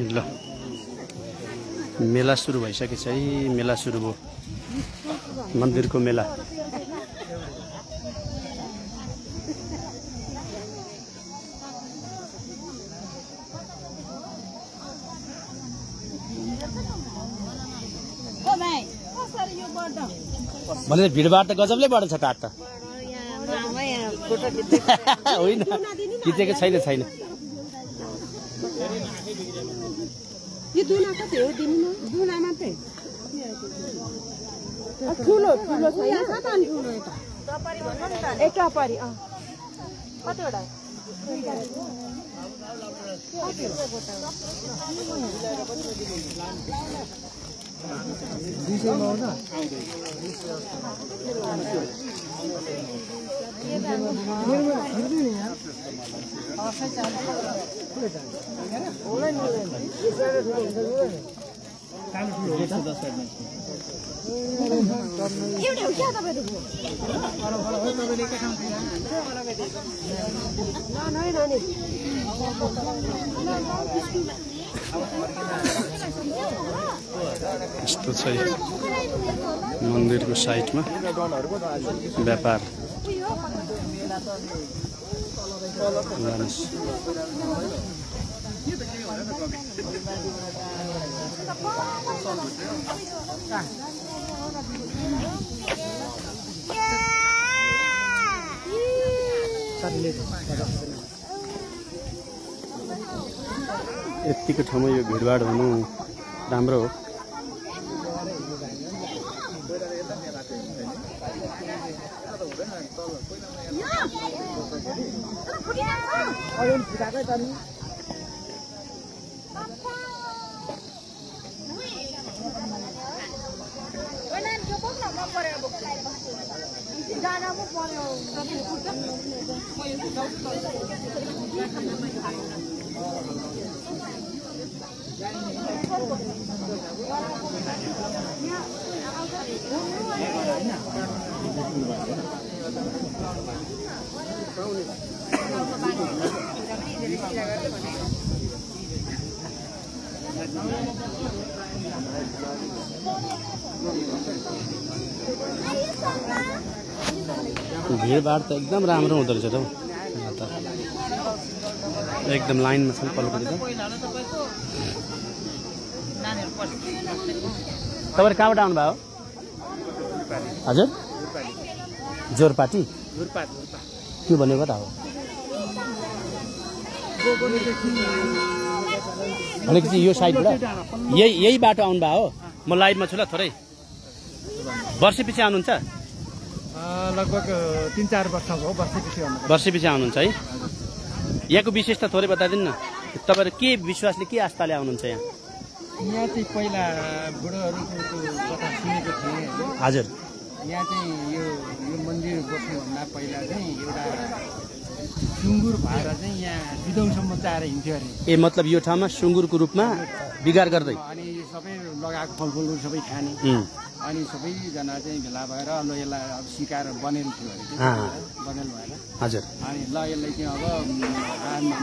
ल मेला सुरु भइसकेछ है। मेला सुरु भयो, मन्दिरको मेला। भने भिडभाड त गजबले बढ्छ टाट त होइन, खिचेको छैन छैन। यो दुना कति हो दिनु न? दुना मात्रै ठुलो ठुलो छ यहाँ कता अनि ठुलो यता टपरी भन्नु नि त। ए टपरी कतिवटा? यस्तो छ मन्दिरको साइडमा व्यापार। यतिको ठाउँमा यो भिडभाड हुनु राम्रो हो। भिडभाड त एकदम राम्रो हुँदो रहेछ त हौ। एकदम लाइनमा छन् पल्लोपट्टि त। तपाईहरु कहाँबाट आउनुभयो? हजुर जोरपाटी के भनेको त हो? भनेपछि यो साइडबाट यही बाटो आउनुभयो हो? म लाइभमा छु ल थोरै। वर्षपछि आउनुहुन्छ? लगभग 3-4 वर्ष हो। वर्षपछि आउनुहुन्छ है? यहाँको विशेषता थोरै बताइदिनु न। तपाईहरु के विश्वासले के आस्थाले आउनुहुन्छ यहाँ? यहाँ चाहिँ पहिला बुढोहरूको कथा सुनेको थिएँ। हजुर। यहाँ चाहिँ यो मन्दिर बस्नुभन्दा पहिला चाहिँ एउटा सुँगुर भएर चाहिँ यहाँ विदौसम्म चाएर हिँड्थ्यो अरे। ए मतलब यो ठाउँमा सुँगुरको रूपमा बिगार गर्दै अनि सबै लगाएको फलफुलहरू सबै खाने अनि सबैजना चाहिँ भेला भएर ल यसलाई अब सिकार बनेल थियो अरे। बनेल भएर हजुर। अनि ल यसलाई चाहिँ अब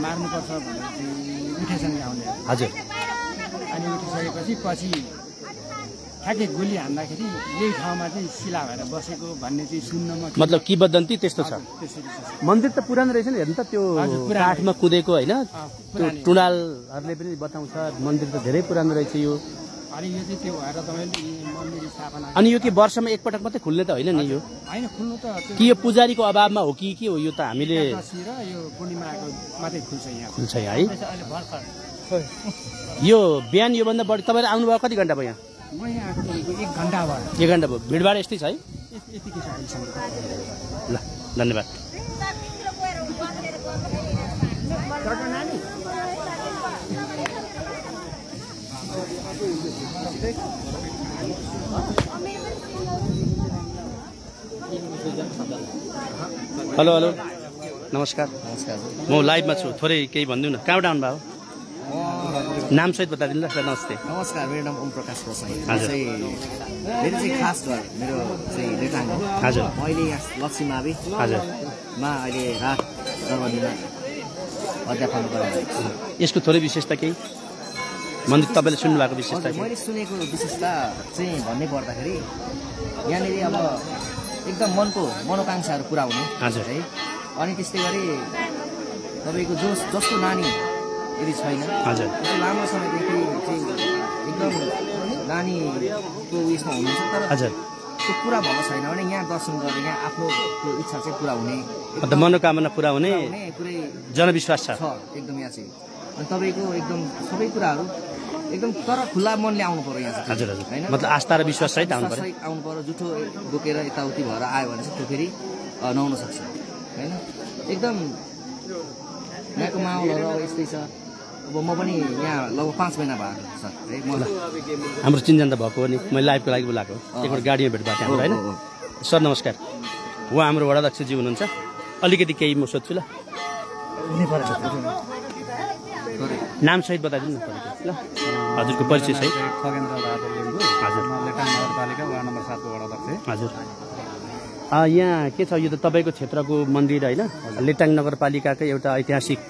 मार्नुपर्छ भनेर चाहिँ उठेसँग आउने। हजुर। अनि उठिसकेपछि पछि ठ्याक्कै गोली हान्दाखेरि यही ठाउँमा चाहिँ शिला भएर बसेको भन्ने चाहिँ सुन्नमा मतलब किंवदन्ती त्यस्तो छ। मन्दिर त पुरानो रहेछ नि, हेर्नु त त्यो काठमा कुदेको होइन, त्यो टुँडालहरूले पनि बताउँछ मन्दिर त धेरै पुरानो रहेछ यो। अनि यो चाहिँ त्यो भएर तपाईँले मन्दिर स्थापना। अनि यो के वर्षमा एकपटक मात्रै खुल्ने त होइन नि यो? होइन, खुल्नु त कि यो पुजारीको अभावमा हो कि के हो? यो त हामीले यो पूर्णिमाको मात्रै खुल्छ यहाँ। खुल्छ है? यो बिहान योभन्दा बढी तपाईँहरू आउनुभयो कति घन्टा भयो यहाँ? म यहाँ आएको 1 घन्टा भयो। 1 घन्टा भयो। भिडभाड यस्तै छ है? यतिकै छ अहिलेसम्म। ल धन्यवाद। हेलो हेलो नमस्कार। म लाइभमा छु, थोरै केही भनिदिनु न। कहाँबाट आउनुभयो? नाम सहित बताइदिनु ल। नमस्ते। नमस्कार, मेरो नाम ओम प्रकाश प्रसाई। मेरो चाहिँ खास घर मेरो चाहिँ रेटाङ हो। हजुर। अहिले यहाँ लक्ष्मी मावि हजुर मा अहिले रात जन्मदिन अध्यापन गरिरहेको छु। यसको थोरै विशेषता केही मन्दिर तपाईँले सुन्नु भएको विशेषता के? मैले सुनेको विशेषता चाहिँ भन्नै पर्दाखेरि यहाँनिर अब एकदम मनको मनोकांक्षाहरू पुरा हुने हजुर है। अनि त्यस्तै गरी तपाईँको जसको नानी यदि छैन हजुर त्यो लामो समयदेखि चाहिँ एकदम नानीको उयसमा हुनुहुन्छ तर हजुर त्यो पुरा भएको छैन भने यहाँ दर्शन गरेर यहाँ आफ्नो त्यो इच्छा चाहिँ पुरा हुने मनोकामना पुरा हुने पुरै जनविश्वास छ एकदम यहाँ चाहिँ। अनि तपाईँको एकदम सबै कुराहरू एकदम तर खुल्ला मनले आउनु पर्यो यहाँ चाहिँ हजुर हजुर मतलब आस्था र विश्वास सहित आउनु पर्यो। आउनु पर्यो। जुठो बोकेर यताउति भएर आयो भने चाहिँ त्यो फेरि नहुन सक्छ होइन। एकदम यहाँको माहौलहरू अब यस्तै छ। अब म पनि यहाँ लगभग 5 महिना भएको छ है। हाम्रो चिन्जान त भएको हो नि, मैले लाइभको लागि बोलाएको एकपल्ट गाडीमा भेट भएको हाम्रो होइन। सर नमस्कार, उहाँ हाम्रो वडाध्यक्षजी हुनुहुन्छ। अलिकति केही म सोध्छु ल, नाम सहित बताइदिनु न ल, हजुरको परिचय सहित। खगेन्द्र बहादुर लिम्बू, हजुर लेटाङ नगरपालिका वार्ड नम्बर 7 को वडाध्यक्ष। हजुर यहाँ के छ, यो त तपाईँको क्षेत्रको मन्दिर होइन, लेटाङ नगरपालिकाकै एउटा ऐतिहासिक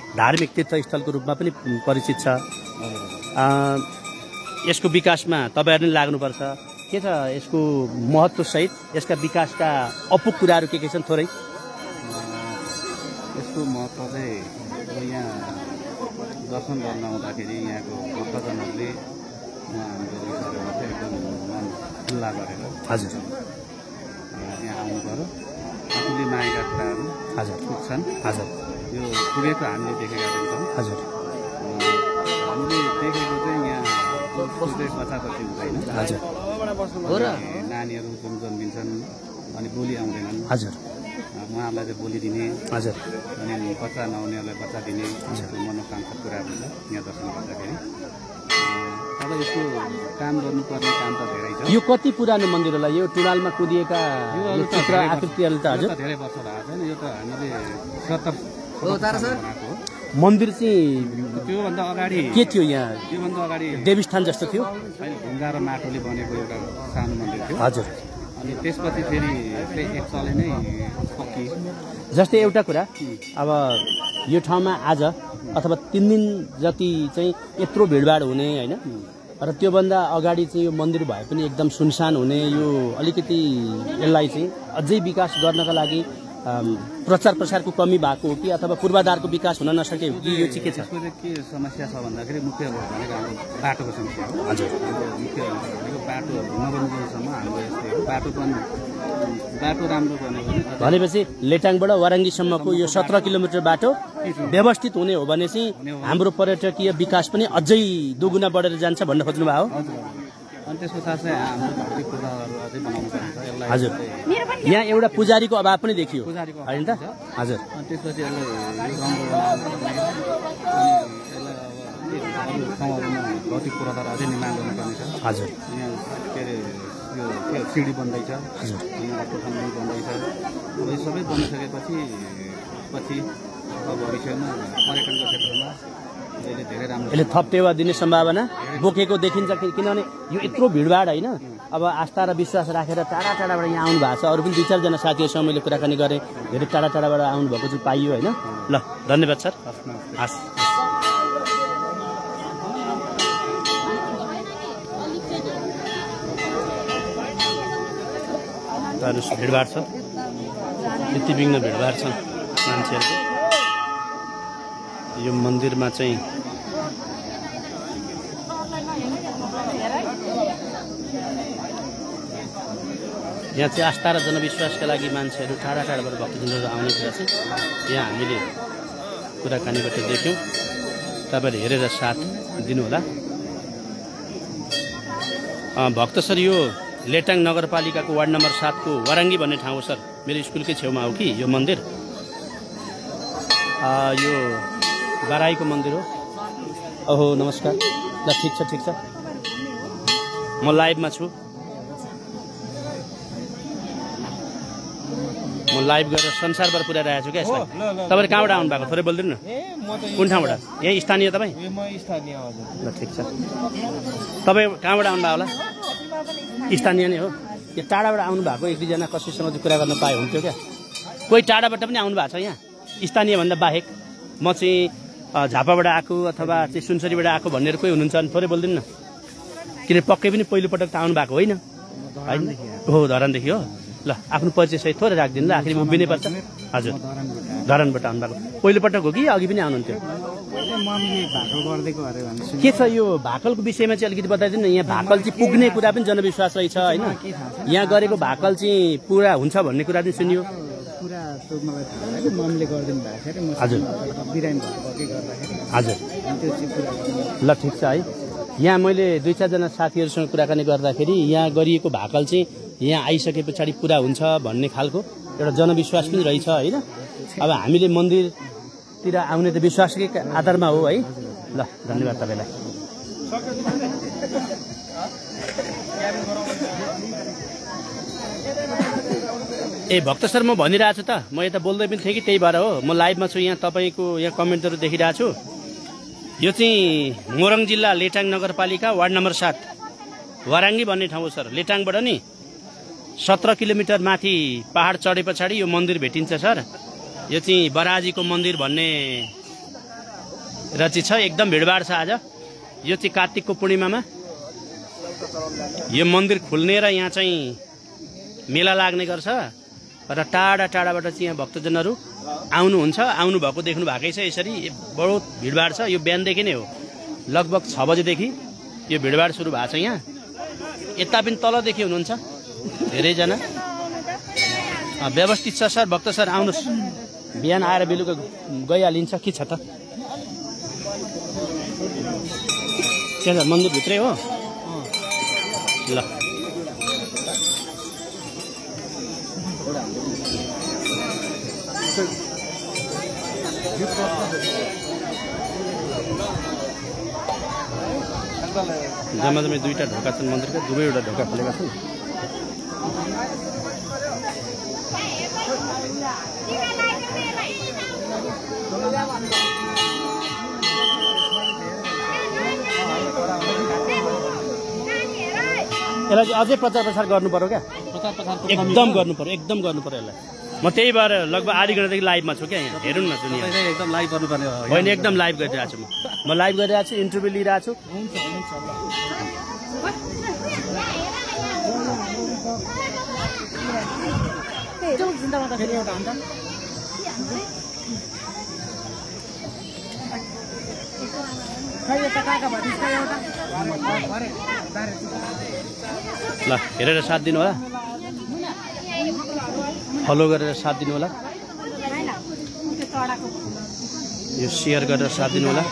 धार्मिक तीर्थस्थलको रूपमा पनि परिचित छ। यसको विकासमा तपाईँहरू नै लाग्नुपर्छ। के छ यसको महत्त्वसहित यसका विकासका अपुग कुराहरू के छन् थोरै? यसको महत्त्व चाहिँ यहाँ दर्शन गर्न आउँदाखेरि यहाँको भक्तजनहरूले हाम्रो उयसहरूमा चाहिँ एकदम मन खुल्ला गरेर हजुर यहाँ आउनु पर्यो। आफूले मागेका कुराहरू हजुर पुग्छन्। हजुर यो पुगेको हामीले देखेका छौँ। हजुर हामीले देखेको चाहिँ यहाँ सोच्दै पछापछि हुँदैन। हजुर नानीहरू जुन जन्मिन्छन् अनि बोली आउँदैनन्, हजुर उहाँहरूलाई चाहिँ बोली दिने, हजुर अनि बच्चा नहुनेहरूलाई बच्चा दिने मनोकांक्षा पुरा हुन्छ यहाँ दर्शन गर्दाखेरि। अब यसको काम गर्नुपर्ने काम त धेरै छ। यो कति पुरानो मन्दिर होला? यो टुनालमा कुदिएका यो चित्र आकृतिहरू त हजुर धेरै वर्ष भएको छैन। यो त हामीले 70 बनाएको हो। मन्दिर चाहिँ त्योभन्दा अगाडि के थियो? यहाँ त्योभन्दा अगाडि देवीस्थान जस्तो थियो? ढुङ्गा र माटोले बनेको एउटा सानो मन्दिर थियो। हजुर अनि त्यसपछि फेरि एक तले नै पक्की। जस्तै एउटा कुरा, अब यो ठाउँमा आज अथवा 3 दिन जति चाहिँ यत्रो भिडभाड हुने होइन, र त्योभन्दा अगाडि चाहिँ यो मन्दिर भए पनि एकदम सुनसान हुने, यो अलिकति यसलाई चाहिँ अझै विकास गर्नका लागि प्रचार प्रसारको कमी भएको हो कि अथवा पूर्वाधारको विकास हुन नसके हो कि यो चाहिँ के छ? यसको चाहिँ के समस्या छ भन्दाखेरि मुख्य भनेको हाम्रो बाटोको समस्या हो। हजुर मुख्य भनेको बाटो नबनिदिएसम्म हाम्रो यस्तै हो। बाटो राम्रो बन्यो भने भनेपछि लेटाङबाट वाराङ्गीसम्मको यो 17 किलोमिटर बाटो व्यवस्थित हुने हो भने चाहिँ हाम्रो पर्यटकीय विकास पनि अझै दुगुना बढेर जान्छ भन्न खोज्नु भयो? अनि त्यसको साथै हाम्रो भौतिक पूजाहरू अझै बनाउनु पर्छ यसलाई। हजुर यहाँ एउटा पुजारीको अभाव पनि देखियो पुजारीको होइन त? हजुर अनि त्यसपछि यसलाई यो राम्रो बनाउनु पर्ने, अनि यसलाई अब अरू ठाउँहरूमा भौतिक पूर्वाधार अझै निर्माण गर्नुपर्ने छ। हजुर यहाँ के अरे यो के सिडी बन्दैछ, हजुर यहाँ कोठाहरू बन्दैछ। अब यो सबै बनिसकेपछि अब भविष्यमा पर्यटनको क्षेत्रमा यसले धेरै राम्रो यसले थप टेवा दिने सम्भावना बोकेको देखिन्छ। किनभने यो यत्रो भिडभाड होइन, अब आस्था र विश्वास राखेर टाढा टाढाबाट यहाँ आउनु भएको छ। अरू पनि 2-4 जना साथीहरूसँग मैले कुराकानी गरेँ, धेरै टाढा टाढाबाट आउनुभएको चाहिँ पाइयो होइन। ल धन्यवाद सर, हस्। भिडभाड छ, यति बिघ्न भिडभाड छ मान्छेहरूको यो मन्दिरमा चाहिँ। यहाँ चाहिँ आस्था र जनविश्वासका लागि मान्छेहरू टाढा टाढाबाट भक्तजनहरू आउने कुरा चाहिँ यहाँ हामीले कुराकानीबाट देख्यौँ। तपाईँले हेरेर साथ दिनुहोला। भक्त सर, यो लेटाङ नगरपालिकाको वार्ड नम्बर 7 को वाराङ्गी भन्ने ठाउँ हो सर, मेरो स्कुलकै छेउमा हो कि यो मन्दिर। यो बाराईको मन्दिर हो। ओहो नमस्कार। ल ठिक छ ठिक छ, म लाइभमा छु। म लाइभ गरेर संसारभर पुर्याइरहेको छु क्या यसलाई। तपाईँले कहाँबाट आउनु भएको थोरै बोलिदिनु न? कुन ठाउँबाट? यही स्थानीय तपाईँ? ल ठिक छ। तपाईँ कहाँबाट आउनुभयो होला? स्थानीय नै हो। यो टाढाबाट आउनु भएको 1-2 जना कसैसँग चाहिँ कुरा गर्न पाए हुन्थ्यो क्या। कोही टाढाबाट पनि आउनु भएको छ यहाँ स्थानीय भन्दा बाहेक? म चाहिँ झापाबाट आएको अथवा चाहिँ सुनसरीबाट आएको भन्नेहरू कोही हुनुहुन्छ भने थोरै बोलिदिनु न, किन पक्कै पनि पहिलोपटक त आउनु भएको होइन होइन? हो, धरानदेखि हो। ल आफ्नो परिचय सहित थोरै राखिदिनु ल, आखिर उभिनै पर्छ। हजुर, धरानबाट आउनु भएको पहिलोपटक हो कि अघि पनि आउनुहुन्थ्यो? के छ यो भाकलको विषयमा चाहिँ अलिकति बताइदिनु न। यहाँ भाकल चाहिँ पुग्ने कुरा पनि जनविश्वास रहेछ होइन? यहाँ गरेको भाकल चाहिँ पुरा हुन्छ भन्ने कुरा पनि सुनियो। हजुर हजुर, ल ठिक छ है। यहाँ मैले 2-4 जना साथीहरूसँग कुराकानी गर्दाखेरि यहाँ गरिएको भाकल चाहिँ यहाँ आइसके पछाडि पुरा हुन्छ भन्ने खालको एउटा जनविश्वास पनि रहेछ होइन? अब हामीले मन्दिरतिर आउने त विश्वासकै आधारमा हो है। ल धन्यवाद तपाईँलाई। ए भक्त सर, म भनिरहेको छु त, म यता बोल्दै पनि थिएँ कि त्यही भएर हो। म लाइभमा छु यहाँ, तपाईँको यहाँ कमेन्टहरू देखिरहेको छु। यो चाहिँ मोरङ जिल्ला लेटाङ नगरपालिका वार्ड नम्बर 7 वाराङ्गी भन्ने ठाउँ हो सर। लेटाङबाट नि 17 किलोमिटर माथि पहाड चढे पछाडि यो मन्दिर भेटिन्छ सर। यो चाहिँ बराजीको मन्दिर भन्ने र चाहिँ छ, एकदम भिडभाड छ आज। यो चाहिँ कार्तिकको पूर्णिमामा यो मन्दिर खुल्ने र यहाँ चाहिँ मेला लाग्ने गर्छ र टाढा टाढाबाट चाहिँ यहाँ भक्तजनहरू आउनुहुन्छ। आउनुभएको देख्नु भएकै छ। यसरी बहुत भिडभाड छ। यो बिहानदेखि नै हो, लगभग 6 बजेदेखि यो भिडभाड सुरु भएको छ। यहाँ यता पनि तलदेखि हुनुहुन्छ धेरैजना। व्यवस्थित छ सर। भक्त सर आउनुहोस्, बिहान आएर बेलुका गइहालिन्छ के छ त। के छ मन्दिरभित्रै हो? ल जम्मा 2टा ढोका छन् मन्दिरका, दुवैवटा ढोका खोलेका छन्। यसलाई चाहिँ अझै प्रचार प्रसार गर्नु पर्यो क्या? एकदम गर्नु पर्यो, एकदम गर्नु पर्यो यसलाई। म त्यही भएर लगभग आधी घन्टादेखि लाइभमा छु क्या। यहाँ हेर्नु न, दुनिया एकदम लाइभ गर्नुपर्ने होइन, एकदम लाइभ गरिरहेको छु। म लाइभ गरिरहेको छु, इन्टरभ्यू लिइरहेको छु। ल हेरेर साथ दिनु होला, फलो गरेर साथ दिनु होला, यो सेयर गरेर साथ दिनु होला।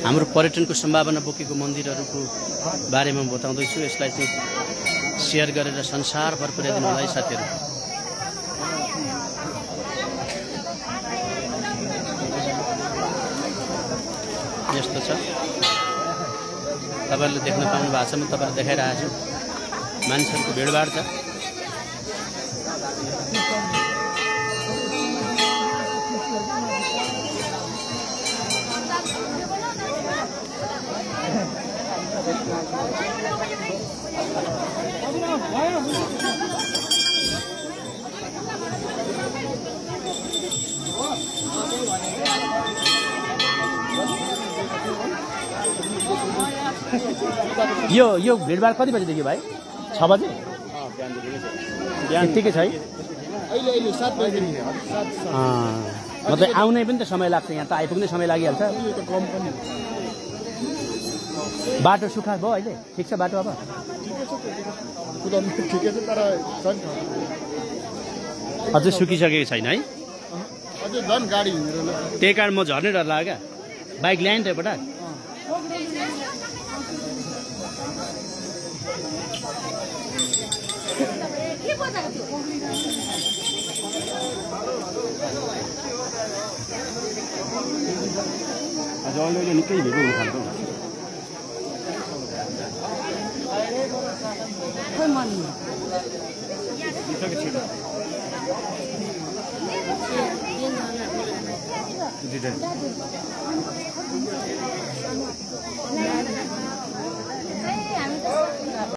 हाम्रो पर्यटनको सम्भावना बोकेको मन्दिरहरूको बारेमा बताउँदैछु। यसलाई चाहिँ सेयर गरेर संसारभर पुर्याइदिनु होला है साथीहरू। यस्तो छ, तपाईँहरूले देख्न पाउनु भएको छ। म तपाईँलाई देखाइरहेको छु, मान्छेहरूको भिडभाड छ। यो भिडभाड कति बजेदेखि भाइ? 6 बजे यत्तिकै छ है? मतलब आउनै पनि त समय लाग्छ, यहाँ त आइपुग्ने समय लागिहाल्छ। बाटो सुक्खा भयो अहिले? ठिक छ बाटो? अब अझै सुकिसकेको छैन है? त्यही कारण म झर्नै डर लाग्यो क्या। बाइक ल्याएँ नि त एउटा। अहिले निकै भिड हुनु थाल्छ।